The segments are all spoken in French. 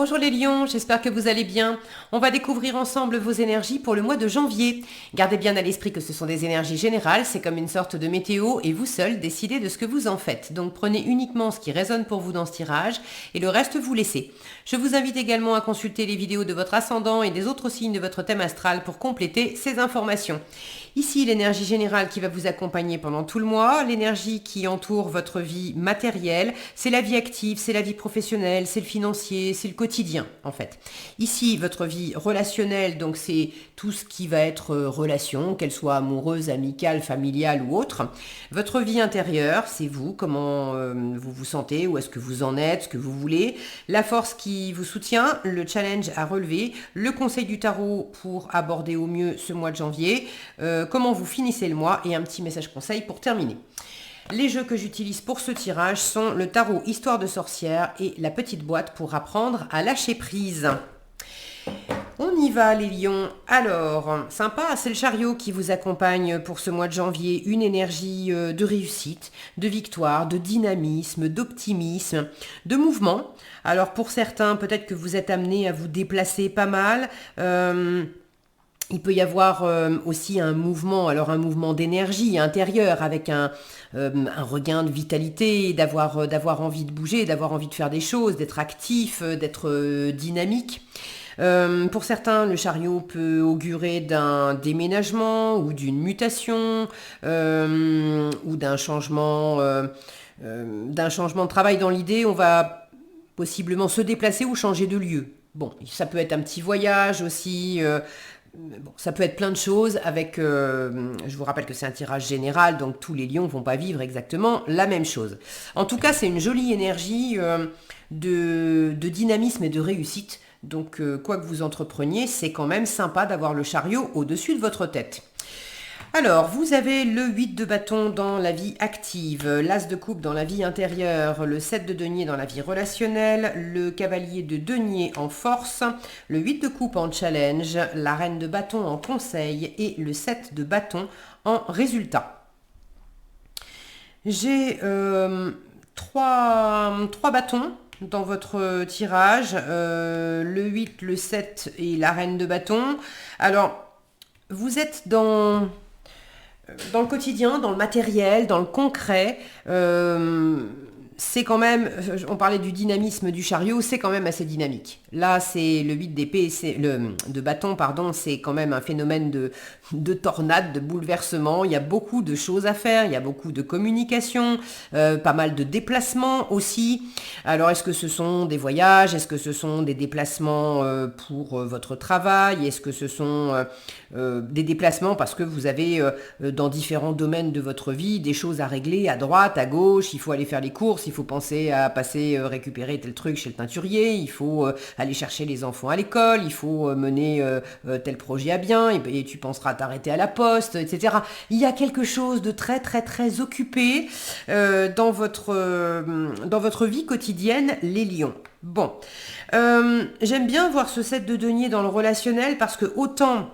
Bonjour les lions, j'espère que vous allez bien. On va découvrir ensemble vos énergies pour le mois de janvier. Gardez bien à l'esprit que ce sont des énergies générales, c'est comme une sorte de météo et vous seul décidez de ce que vous en faites. Donc prenez uniquement ce qui résonne pour vous dans ce tirage et le reste vous laissez. Je vous invite également à consulter les vidéos de votre ascendant et des autres signes de votre thème astral pour compléter ces informations. Ici, l'énergie générale qui va vous accompagner pendant tout le mois, l'énergie qui entoure votre vie matérielle, c'est la vie active, c'est la vie professionnelle, c'est le financier, c'est le quotidien en fait. Ici, votre vie relationnelle, donc c'est tout ce qui va être relation, qu'elle soit amoureuse, amicale, familiale ou autre. Votre vie intérieure, c'est vous, comment vous vous sentez, où est-ce que vous en êtes, ce que vous voulez. La force qui vous soutient, le challenge à relever, le conseil du tarot pour aborder au mieux ce mois de janvier, comment vous finissez le mois et un petit message conseil pour terminer. Les jeux que j'utilise pour ce tirage sont le tarot Histoire de sorcière et la petite boîte pour apprendre à lâcher prise. On y va les lions. Alors, sympa, c'est le chariot qui vous accompagne pour ce mois de janvier. Une énergie de réussite, de victoire, de dynamisme, d'optimisme, de mouvement. Alors pour certains, peut-être que vous êtes amenés à vous déplacer pas mal. Il peut y avoir aussi un mouvement, alors un mouvement d'énergie intérieure avec un regain de vitalité, d'avoir envie de bouger, d'avoir envie de faire des choses, d'être actif, d'être dynamique. Pour certains, le chariot peut augurer d'un déménagement ou d'une mutation ou d'un changement de travail. Dans l'idée, on va possiblement se déplacer ou changer de lieu. Bon, ça peut être un petit voyage aussi. Bon, ça peut être plein de choses avec, je vous rappelle que c'est un tirage général, donc tous les lions vont pas vivre exactement la même chose. En tout cas, c'est une jolie énergie de dynamisme et de réussite. Donc, quoi que vous entrepreniez, c'est quand même sympa d'avoir le chariot au-dessus de votre tête. Alors, vous avez le 8 de bâton dans la vie active, l'as de coupe dans la vie intérieure, le 7 de denier dans la vie relationnelle, le cavalier de denier en force, le 8 de coupe en challenge, la reine de bâton en conseil et le 7 de bâton en résultat. J'ai trois bâtons dans votre tirage, le 8, le 7 et la reine de bâton. Alors, vous êtes dans le quotidien, dans le matériel, dans le concret, c'est quand même, on parlait du dynamisme du chariot, c'est quand même assez dynamique. Là, c'est le 8 d'épée, de bâton, pardon, c'est quand même un phénomène de tornade, de bouleversement. Il y a beaucoup de choses à faire, il y a beaucoup de communication, pas mal de déplacements aussi. Alors, est-ce que ce sont des voyages? Est-ce que ce sont des déplacements pour votre travail? Est-ce que ce sont des déplacements parce que vous avez dans différents domaines de votre vie des choses à régler à droite, à gauche, il faut aller faire les courses, il faut penser à passer récupérer tel truc chez le teinturier, il faut aller chercher les enfants à l'école, il faut mener tel projet à bien, et tu penseras t'arrêter à la poste, etc. Il y a quelque chose de très très très occupé dans votre vie quotidienne, les lions. Bon, j'aime bien voir ce 7 de denier dans le relationnel parce que autant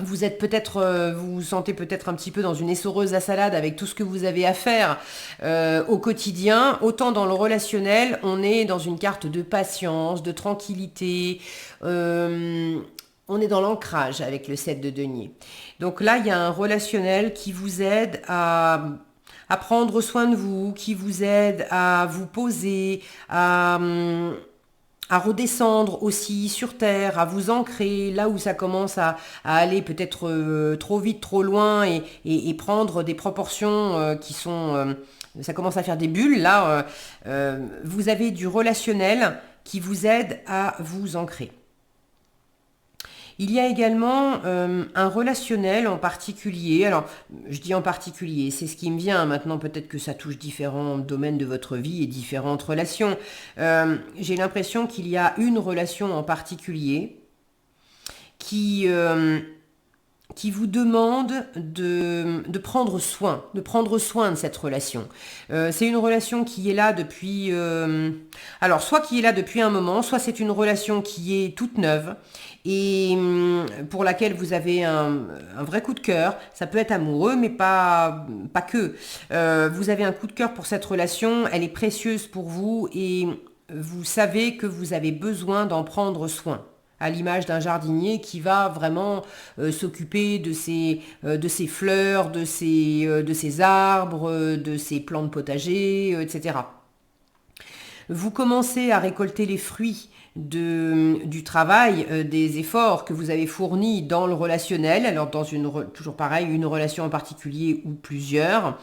vous êtes peut-être, vous vous sentez peut-être un petit peu dans une essoreuse à salade avec tout ce que vous avez à faire au quotidien. Autant dans le relationnel, on est dans une carte de patience, de tranquillité. On est dans l'ancrage avec le 7 de denier. Donc là, il y a un relationnel qui vous aide à prendre soin de vous, qui vous aide à vous poser, à redescendre aussi sur terre, à vous ancrer là où ça commence à aller peut-être trop vite, trop loin et prendre des proportions qui sont... ça commence à faire des bulles. Là, vous avez du relationnel qui vous aide à vous ancrer. Il y a également un relationnel en particulier. Alors, je dis en particulier, c'est ce qui me vient. Maintenant, peut-être que ça touche différents domaines de votre vie et différentes relations. J'ai l'impression qu'il y a une relation en particulier qui vous demande de prendre soin de cette relation. C'est une relation qui est là depuis... alors, soit qui est là depuis un moment, soit c'est une relation qui est toute neuve et pour laquelle vous avez un vrai coup de cœur. Ça peut être amoureux, mais pas que. Vous avez un coup de cœur pour cette relation, elle est précieuse pour vous et vous savez que vous avez besoin d'en prendre soin, à l'image d'un jardinier qui va vraiment s'occuper de ses fleurs, de ses arbres, de ses plantes potagers, etc. Vous commencez à récolter les fruits du travail, des efforts que vous avez fournis dans le relationnel, alors toujours pareil, une relation en particulier ou plusieurs.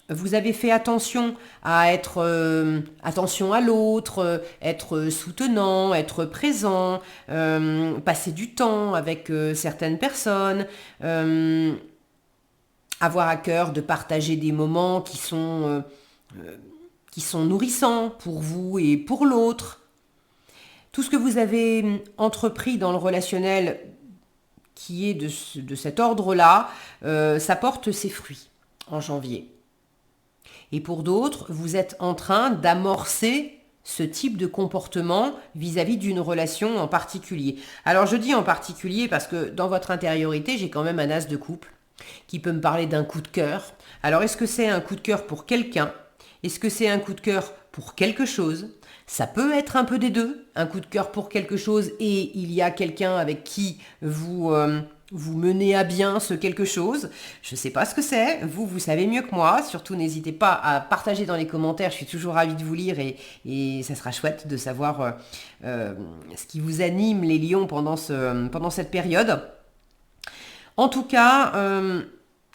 Vous avez fait attention à être attention à l'autre, être soutenant, être présent, passer du temps avec certaines personnes, avoir à cœur de partager des moments qui sont nourrissants pour vous et pour l'autre. Tout ce que vous avez entrepris dans le relationnel qui est de cet ordre-là, ça porte ses fruits en janvier. Et pour d'autres, vous êtes en train d'amorcer ce type de comportement vis-à-vis d'une relation en particulier. Alors je dis en particulier parce que dans votre intériorité, j'ai quand même un as de couple qui peut me parler d'un coup de cœur. Alors est-ce que c'est un coup de cœur pour quelqu'un ? Est-ce que c'est un coup de cœur pour quelque chose ? Ça peut être un peu des deux, un coup de cœur pour quelque chose et il y a quelqu'un avec qui vous menez à bien ce quelque chose. Je ne sais pas ce que c'est, vous savez mieux que moi. Surtout, n'hésitez pas à partager dans les commentaires, je suis toujours ravie de vous lire et ça sera chouette de savoir ce qui vous anime les lions pendant cette période. En tout cas,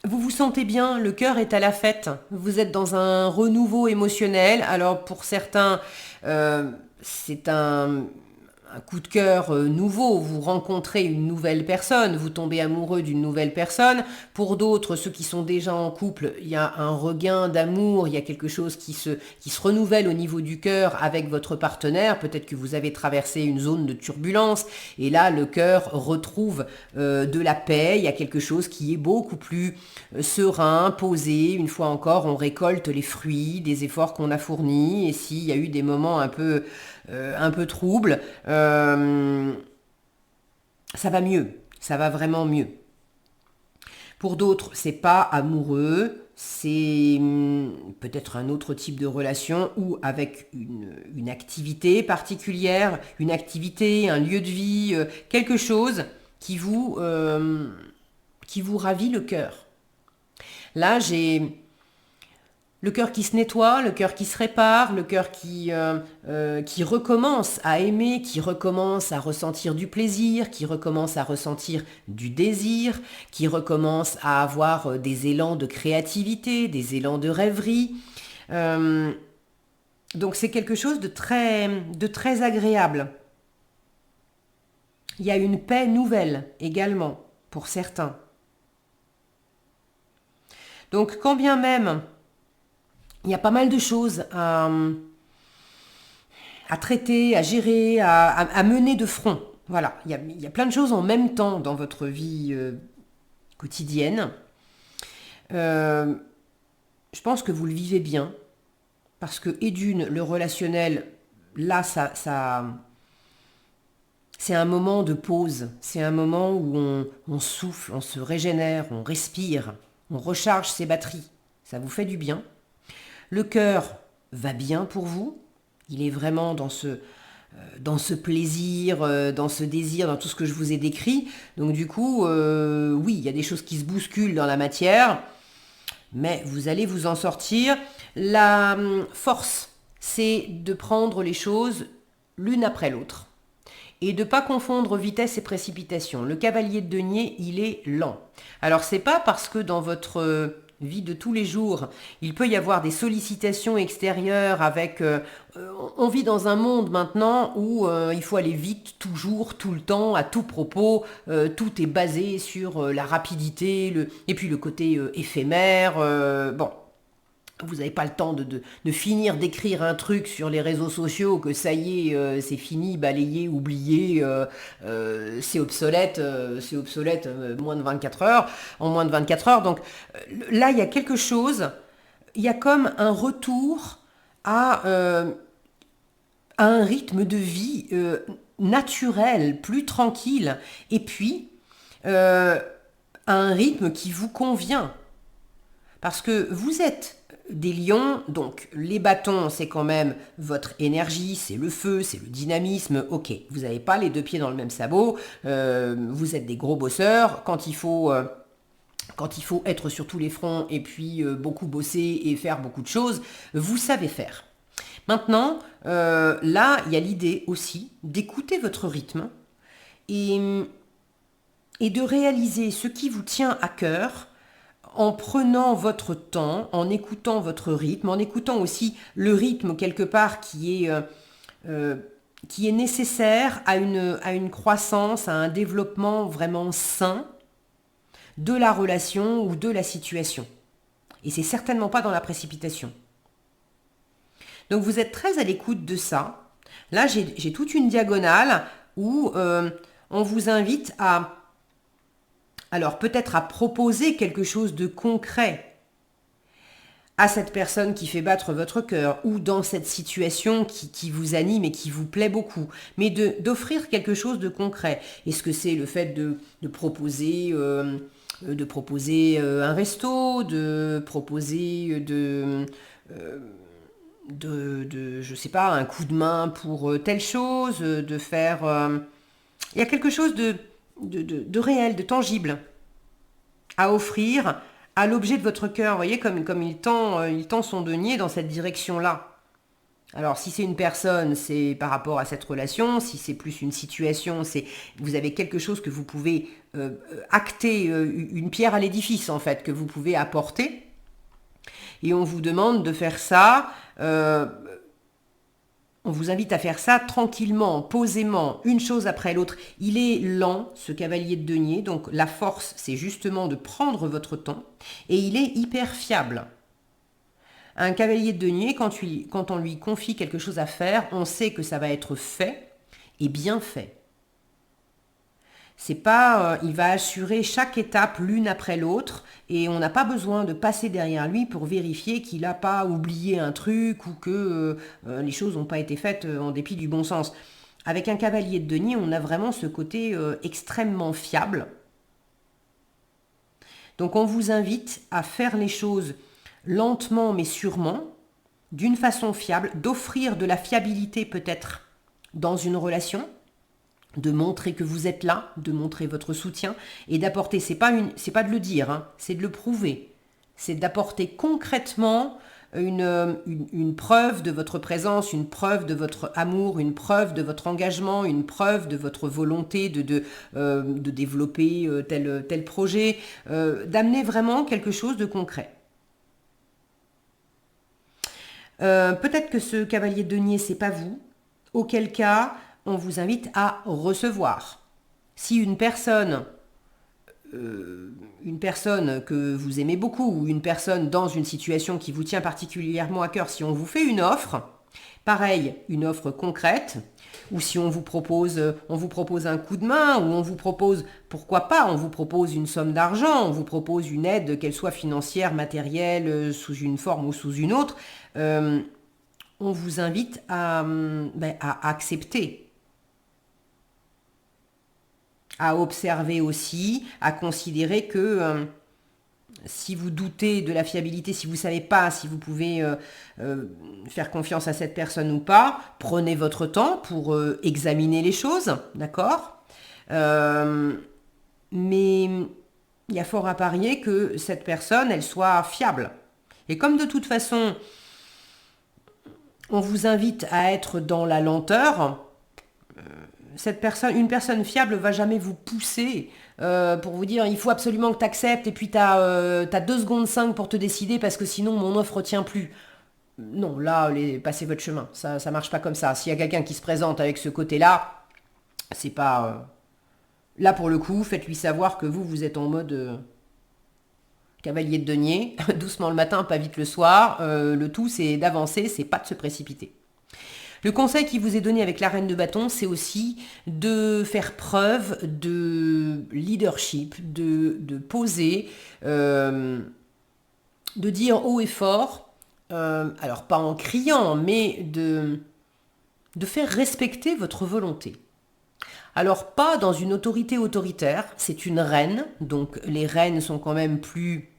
vous vous sentez bien, le cœur est à la fête, vous êtes dans un renouveau émotionnel. Alors pour certains, c'est un coup de cœur nouveau, vous rencontrez une nouvelle personne, vous tombez amoureux d'une nouvelle personne. Pour d'autres, ceux qui sont déjà en couple, il y a un regain d'amour, il y a quelque chose qui se renouvelle au niveau du cœur avec votre partenaire. Peut-être que vous avez traversé une zone de turbulence et là, le cœur retrouve de la paix. Il y a quelque chose qui est beaucoup plus serein, posé. Une fois encore, on récolte les fruits des efforts qu'on a fournis et s'il y a eu des moments un peu trouble, ça va mieux, ça va vraiment mieux. Pour d'autres, c'est pas amoureux, c'est peut-être un autre type de relation ou avec une activité particulière, une activité, un lieu de vie, quelque chose qui vous ravit le cœur. Là, j'ai le cœur qui se nettoie, le cœur qui se répare, le cœur qui recommence à aimer, qui recommence à ressentir du plaisir, qui recommence à ressentir du désir, qui recommence à avoir des élans de créativité, des élans de rêverie. Donc c'est quelque chose de très agréable. Il y a une paix nouvelle également pour certains. Donc quand bien même il y a pas mal de choses à traiter, à gérer, à mener de front. Voilà, il y a plein de choses en même temps dans votre vie quotidienne. Je pense que vous le vivez bien, parce que, et d'une, le relationnel, là, ça c'est un moment de pause, c'est un moment où on souffle, on se régénère, on respire, on recharge ses batteries. Ça vous fait du bien. Le cœur va bien pour vous, il est vraiment dans ce plaisir, dans ce désir, dans tout ce que je vous ai décrit. Donc du coup, oui, il y a des choses qui se bousculent dans la matière, mais vous allez vous en sortir. La force, c'est de prendre les choses l'une après l'autre et de ne pas confondre vitesse et précipitation. Le cavalier de denier, il est lent. Alors c'est pas parce que dans votre vie de tous les jours, il peut y avoir des sollicitations extérieures avec... on vit dans un monde maintenant où il faut aller vite, toujours, tout le temps, à tout propos. Tout est basé sur la rapidité, et puis le côté éphémère. Bon, vous n'avez pas le temps de finir d'écrire un truc sur les réseaux sociaux, que ça y est, c'est fini, balayé, oublié, c'est obsolète, moins de 24 heures, en moins de 24 heures. Donc là, il y a quelque chose, il y a comme un retour à un rythme de vie naturel, plus tranquille, et puis à un rythme qui vous convient. Parce que vous êtes des lions, donc les bâtons, c'est quand même votre énergie, c'est le feu, c'est le dynamisme. Ok, vous n'avez pas les deux pieds dans le même sabot, vous êtes des gros bosseurs. Quand il faut être sur tous les fronts et puis beaucoup bosser et faire beaucoup de choses, vous savez faire. Maintenant, là, il y a l'idée aussi d'écouter votre rythme et, et de réaliser ce qui vous tient à cœur en prenant votre temps, en écoutant votre rythme, en écoutant aussi le rythme quelque part qui est nécessaire à une croissance, à un développement vraiment sain de la relation ou de la situation. Et c'est certainement pas dans la précipitation. Donc vous êtes très à l'écoute de ça. Là, j'ai toute une diagonale où on vous invite alors peut-être à proposer quelque chose de concret à cette personne qui fait battre votre cœur ou dans cette situation qui vous anime et qui vous plaît beaucoup, mais d'offrir quelque chose de concret. Est-ce que c'est le fait de proposer un resto, de proposer je sais pas, un coup de main pour telle chose, de faire... il y a quelque chose de réel, de tangible à offrir à l'objet de votre cœur. Vous voyez, comme il tend son denier dans cette direction-là. Alors, si c'est une personne, c'est par rapport à cette relation. Si c'est plus une situation, vous avez quelque chose que vous pouvez acter, une pierre à l'édifice, en fait, que vous pouvez apporter. Et on vous demande de faire ça, on vous invite à faire ça tranquillement, posément, une chose après l'autre. Il est lent, ce cavalier de denier, donc la force, c'est justement de prendre votre temps, et il est hyper fiable. Un cavalier de denier, quand on lui confie quelque chose à faire, on sait que ça va être fait, et bien fait. C'est pas, il va assurer chaque étape l'une après l'autre et on n'a pas besoin de passer derrière lui pour vérifier qu'il n'a pas oublié un truc ou que les choses n'ont pas été faites en dépit du bon sens. Avec un cavalier de denier, on a vraiment ce côté extrêmement fiable. Donc on vous invite à faire les choses lentement mais sûrement, d'une façon fiable, d'offrir de la fiabilité peut-être dans une relation, de montrer que vous êtes là, de montrer votre soutien et d'apporter, c'est pas de le dire, hein, c'est de le prouver. C'est d'apporter concrètement une preuve de votre présence, une preuve de votre amour, une preuve de votre engagement, une preuve de votre volonté de développer tel projet, d'amener vraiment quelque chose de concret. Peut-être que ce cavalier de denier, c'est pas vous, auquel cas on vous invite à recevoir. Si une personne que vous aimez beaucoup ou une personne dans une situation qui vous tient particulièrement à cœur, si on vous fait une offre, pareil, une offre concrète, ou si on vous propose un coup de main, ou on vous propose, pourquoi pas, on vous propose une somme d'argent, on vous propose une aide, qu'elle soit financière, matérielle, sous une forme ou sous une autre, on vous invite à accepter, à observer aussi, à considérer que si vous doutez de la fiabilité, si vous ne savez pas si vous pouvez faire confiance à cette personne ou pas, prenez votre temps pour examiner les choses, d'accord ? Mais il y a fort à parier que cette personne, elle soit fiable. Et comme de toute façon, on vous invite à être dans la lenteur, une personne fiable va jamais vous pousser pour vous dire il faut absolument que tu acceptes et puis tu as 2 secondes 5 pour te décider parce que sinon mon offre tient plus. Non, là, passez votre chemin. Ça marche pas comme ça. S'il y a quelqu'un qui se présente avec ce côté-là, c'est pas... Là, pour le coup, faites-lui savoir que vous êtes en mode cavalier de denier, doucement le matin, pas vite le soir. Le tout, c'est d'avancer, c'est pas de se précipiter. Le conseil qui vous est donné avec la reine de bâton, c'est aussi de faire preuve de leadership, de poser, de dire haut et fort, alors pas en criant, mais de faire respecter votre volonté. Alors pas dans une autorité autoritaire, c'est une reine, donc les reines sont quand même plus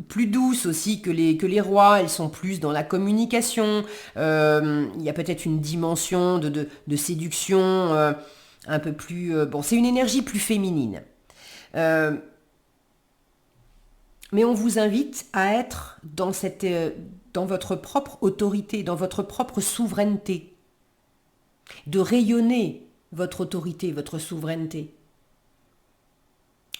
plus douces aussi que les rois, elles sont plus dans la communication, il y a peut-être une dimension de séduction un peu plus... bon, c'est une énergie plus féminine. Mais on vous invite à être dans votre propre autorité, dans votre propre souveraineté, de rayonner votre autorité, votre souveraineté,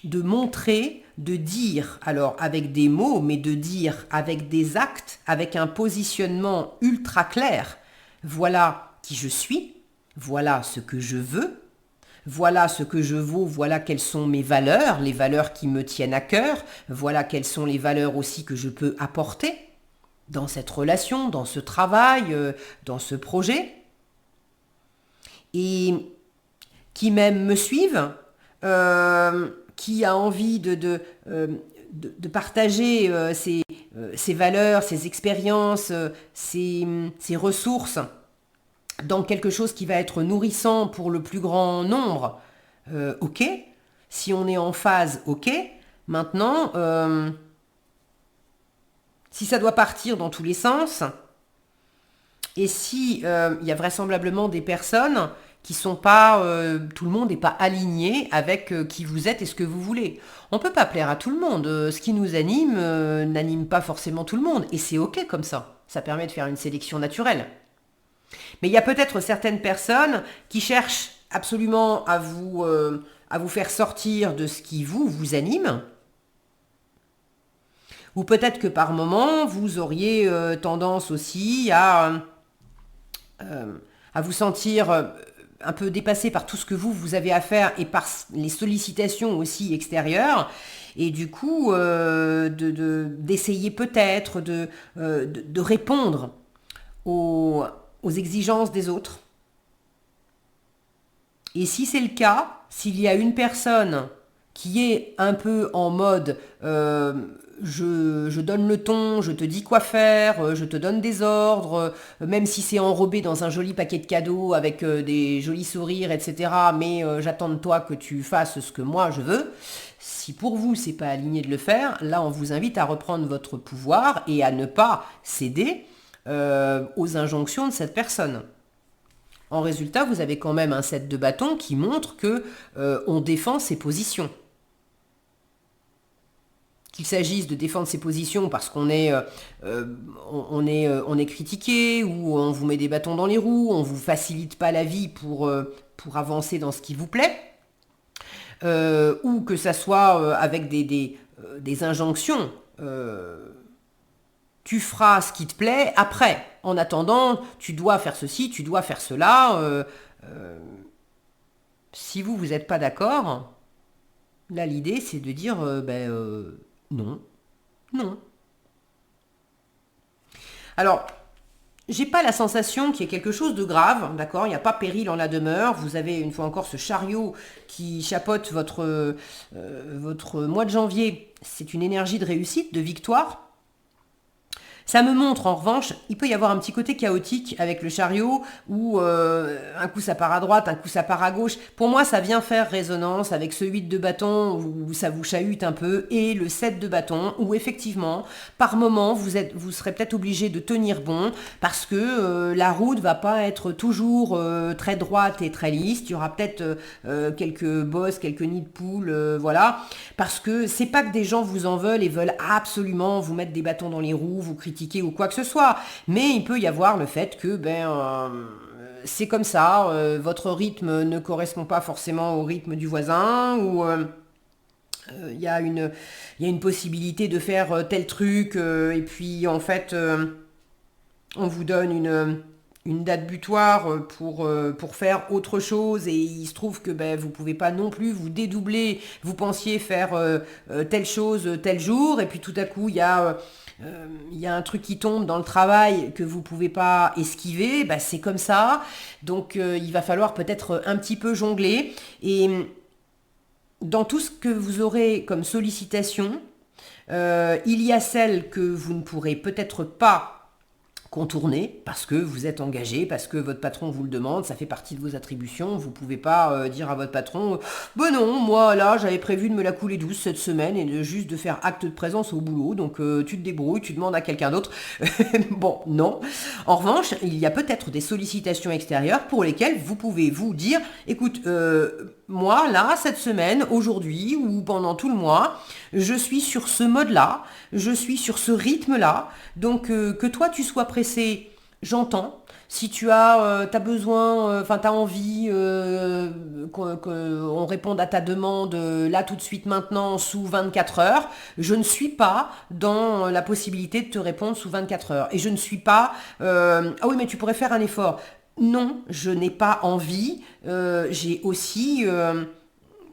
de montrer, de dire, alors avec des mots, mais de dire avec des actes, avec un positionnement ultra clair. Voilà qui je suis, voilà ce que je veux, voilà ce que je vaux, voilà quelles sont mes valeurs, les valeurs qui me tiennent à cœur, voilà quelles sont les valeurs aussi que je peux apporter dans cette relation, dans ce travail, dans ce projet. Et qui même me suivent, qui a envie de partager ses valeurs, ses expériences, ses ressources dans quelque chose qui va être nourrissant pour le plus grand nombre, ok. Si on est en phase, ok. Maintenant, si ça doit partir dans tous les sens, et si il y a vraisemblablement des personnes qui sont pas, tout le monde n'est pas aligné avec qui vous êtes et ce que vous voulez. On peut pas plaire à tout le monde. Ce qui nous anime n'anime pas forcément tout le monde, et c'est ok comme ça. Ça permet de faire une sélection naturelle. Mais il y a peut-être certaines personnes qui cherchent absolument à vous faire sortir de ce qui vous anime. Ou peut-être que par moment, vous auriez tendance aussi à vous sentir un peu dépassé par tout ce que vous avez à faire et par les sollicitations aussi extérieures. Et du coup, d'essayer peut-être de répondre aux exigences des autres. Et si c'est le cas, s'il y a une personne qui est un peu en mode je donne le ton, je te dis quoi faire, je te donne des ordres, même si c'est enrobé dans un joli paquet de cadeaux avec des jolis sourires, etc. Mais j'attends de toi que tu fasses ce que moi je veux. Si pour vous c'est pas aligné de le faire, là on vous invite à reprendre votre pouvoir et à ne pas céder aux injonctions de cette personne. En résultat, vous avez quand même un set de bâtons qui montre que on défend ses positions. Qu'il s'agisse de défendre ses positions parce qu'on est, on est critiqué, ou on vous met des bâtons dans les roues, on vous facilite pas la vie pour avancer dans ce qui vous plaît, ou que ça soit avec des injonctions. Tu feras ce qui te plaît après. En attendant, tu dois faire ceci, tu dois faire cela. Si vous n'êtes pas d'accord, là l'idée c'est de dire non, non. Alors, j'ai pas la sensation qu'il y ait quelque chose de grave, d'accord. Il n'y a pas péril en la demeure. Vous avez une fois encore ce chariot qui chapeaute votre mois de janvier. C'est une énergie de réussite, de victoire. Ça me montre en revanche, il peut y avoir un petit côté chaotique avec le chariot où un coup ça part à droite, un coup ça part à gauche. Pour moi, ça vient faire résonance avec ce 8 de bâton où ça vous chahute un peu, et le 7 de bâton où effectivement, par moment, vous serez peut-être obligé de tenir bon parce que la route va pas être toujours très droite et très lisse. Il y aura peut-être quelques bosses, quelques nids de poules, voilà. Parce que c'est pas que des gens vous en veulent et veulent absolument vous mettre des bâtons dans les roues, vous critiquer ou quoi que ce soit, mais il peut y avoir le fait que c'est comme ça, votre rythme ne correspond pas forcément au rythme du voisin, ou il y a une possibilité de faire tel truc, et puis en fait on vous donne une date butoir pour faire autre chose, et il se trouve que vous pouvez pas non plus vous dédoubler. Vous pensiez faire telle chose tel jour, et puis tout à coup il y a un truc qui tombe dans le travail que vous pouvez pas esquiver. C'est comme ça, donc il va falloir peut-être un petit peu jongler. Et dans tout ce que vous aurez comme sollicitation, il y a celle que vous ne pourrez peut-être pas contourner parce que vous êtes engagé, parce que votre patron vous le demande, ça fait partie de vos attributions. Vous pouvez pas dire à votre patron ben non, moi là j'avais prévu de me la couler douce cette semaine et juste de faire acte de présence au boulot, donc tu te débrouilles, tu demandes à quelqu'un d'autre. Bon, non. En revanche, il y a peut-être des sollicitations extérieures pour lesquelles vous pouvez vous dire écoute, moi là cette semaine, aujourd'hui ou pendant tout le mois, je suis sur ce mode-là, je suis sur ce rythme-là, donc que toi tu sois pressé, j'entends. Si tu as besoin, enfin tu as envie qu'on réponde à ta demande là tout de suite maintenant sous 24 heures, je ne suis pas dans la possibilité de te répondre sous 24 heures. Et je ne suis pas ah oui mais tu pourrais faire un effort. Non, je n'ai pas envie. J'ai aussi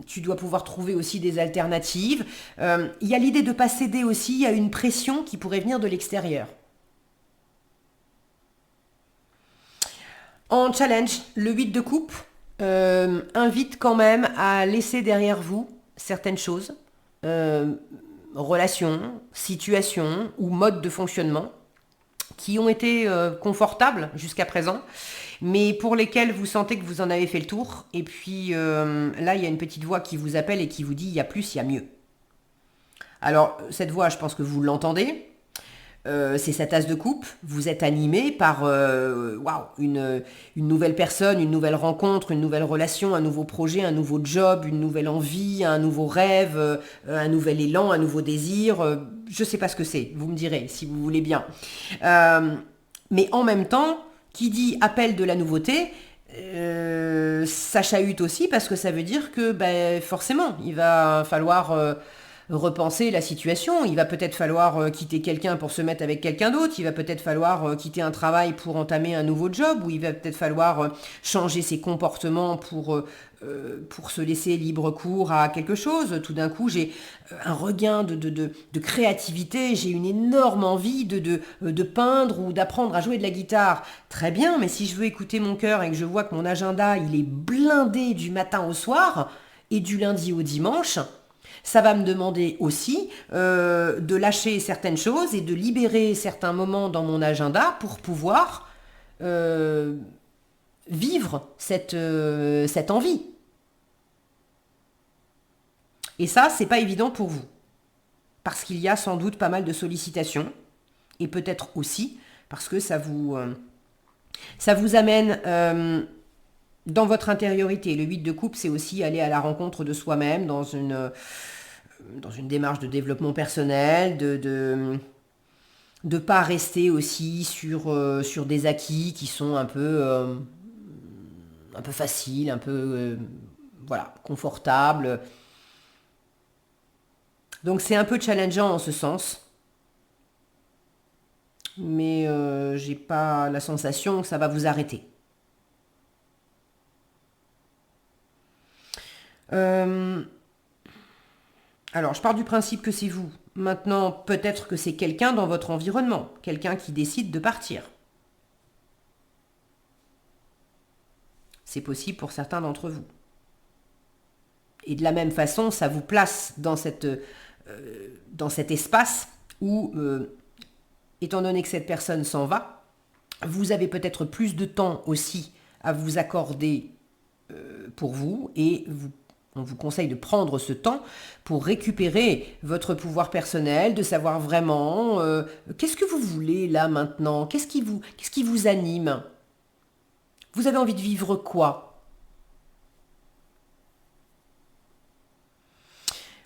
tu dois pouvoir trouver aussi des alternatives. Il y a l'idée de ne pas céder aussi à une pression qui pourrait venir de l'extérieur. En challenge, le 8 de coupe invite quand même à laisser derrière vous certaines choses, euh, relations, situations ou modes de fonctionnement qui ont été confortables jusqu'à présent, mais pour lesquels vous sentez que vous en avez fait le tour. Et puis là, il y a une petite voix qui vous appelle et qui vous dit il y a plus, il y a mieux. Alors, cette voix, je pense que vous l'entendez. C'est cette as de coupe, vous êtes animé par une nouvelle personne, une nouvelle rencontre, une nouvelle relation, un nouveau projet, un nouveau job, une nouvelle envie, un nouveau rêve, un nouvel élan, un nouveau désir. Je ne sais pas ce que c'est, vous me direz si vous voulez bien. Mais en même temps, qui dit appel de la nouveauté, ça chahute aussi parce que ça veut dire que forcément, il va falloir repenser la situation. Il va peut-être falloir quitter quelqu'un pour se mettre avec quelqu'un d'autre. Il va peut-être falloir quitter un travail pour entamer un nouveau job. Ou il va peut-être falloir changer ses comportements pour se laisser libre cours à quelque chose. Tout d'un coup, j'ai un regain de créativité. J'ai une énorme envie de peindre ou d'apprendre à jouer de la guitare. Très bien, mais si je veux écouter mon cœur et que je vois que mon agenda, il est blindé du matin au soir et du lundi au dimanche, ça va me demander aussi de lâcher certaines choses et de libérer certains moments dans mon agenda pour pouvoir vivre cette envie. Et ça, c'est pas évident pour vous. Parce qu'il y a sans doute pas mal de sollicitations. Et peut-être aussi parce que ça vous amène dans votre intériorité. Le 8 de coupe, c'est aussi aller à la rencontre de soi-même dans une démarche de développement personnel, de pas rester aussi sur des acquis qui sont un peu faciles, un peu confortables. Donc c'est un peu challengeant en ce sens, mais j'ai pas la sensation que ça va vous arrêter. Alors, je pars du principe que c'est vous. Maintenant, peut-être que c'est quelqu'un dans votre environnement, quelqu'un qui décide de partir. C'est possible pour certains d'entre vous. Et de la même façon, ça vous place dans cet espace où, étant donné que cette personne s'en va, vous avez peut-être plus de temps aussi à vous accorder pour vous et on vous conseille de prendre ce temps pour récupérer votre pouvoir personnel, de savoir vraiment qu'est-ce que vous voulez là maintenant, qu'est-ce qui vous anime. Vous avez envie de vivre quoi?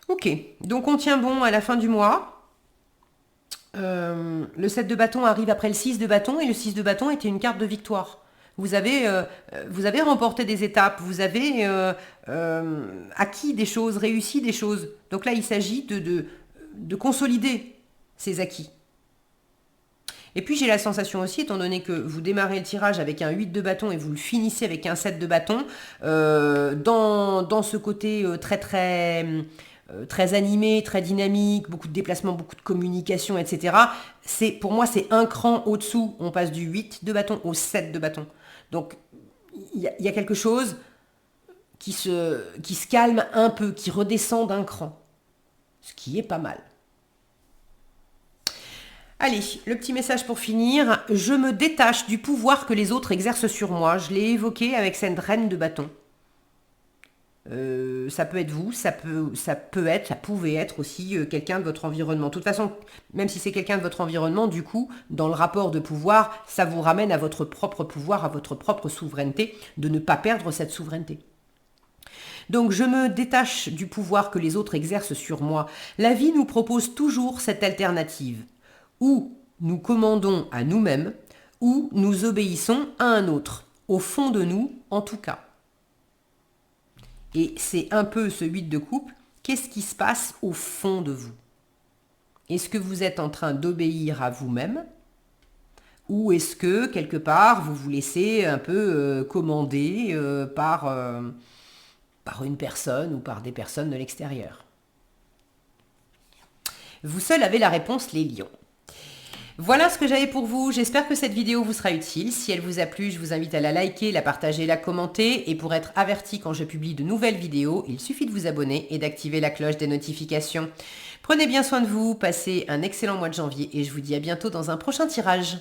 Ok, donc on tient bon à la fin du mois. Le 7 de bâton arrive après le 6 de bâton et le 6 de bâton était une carte de victoire. Vous avez remporté des étapes, vous avez acquis des choses, réussi des choses. Donc là, il s'agit de consolider ces acquis. Et puis j'ai la sensation aussi, étant donné que vous démarrez le tirage avec un 8 de bâton et vous le finissez avec un 7 de bâton, dans ce côté très animé, très dynamique, beaucoup de déplacements, beaucoup de communication, etc. Pour moi, c'est un cran au-dessous. On passe du 8 de bâton au 7 de bâton. Donc, il y a quelque chose qui se calme un peu, qui redescend d'un cran. Ce qui est pas mal. Allez, le petit message pour finir. Je me détache du pouvoir que les autres exercent sur moi. Je l'ai évoqué avec cette reine de bâton. Ça peut être vous, ça pouvait être aussi quelqu'un de votre environnement. De toute façon, même si c'est quelqu'un de votre environnement, du coup, dans le rapport de pouvoir, ça vous ramène à votre propre pouvoir, à votre propre souveraineté, de ne pas perdre cette souveraineté. Donc je me détache du pouvoir que les autres exercent sur moi. La vie nous propose toujours cette alternative. Ou nous commandons à nous-mêmes, ou nous obéissons à un autre. Au fond de nous, en tout cas. Et c'est un peu ce 8 de coupe. Qu'est-ce qui se passe au fond de vous? Est-ce que vous êtes en train d'obéir à vous-même? Ou est-ce que, quelque part, vous vous laissez un peu commander par une personne ou par des personnes de l'extérieur? Vous seul avez la réponse, les lions. Voilà ce que j'avais pour vous. J'espère que cette vidéo vous sera utile. Si elle vous a plu, je vous invite à la liker, la partager, la commenter. Et pour être averti quand je publie de nouvelles vidéos, il suffit de vous abonner et d'activer la cloche des notifications. Prenez bien soin de vous, passez un excellent mois de janvier et je vous dis à bientôt dans un prochain tirage.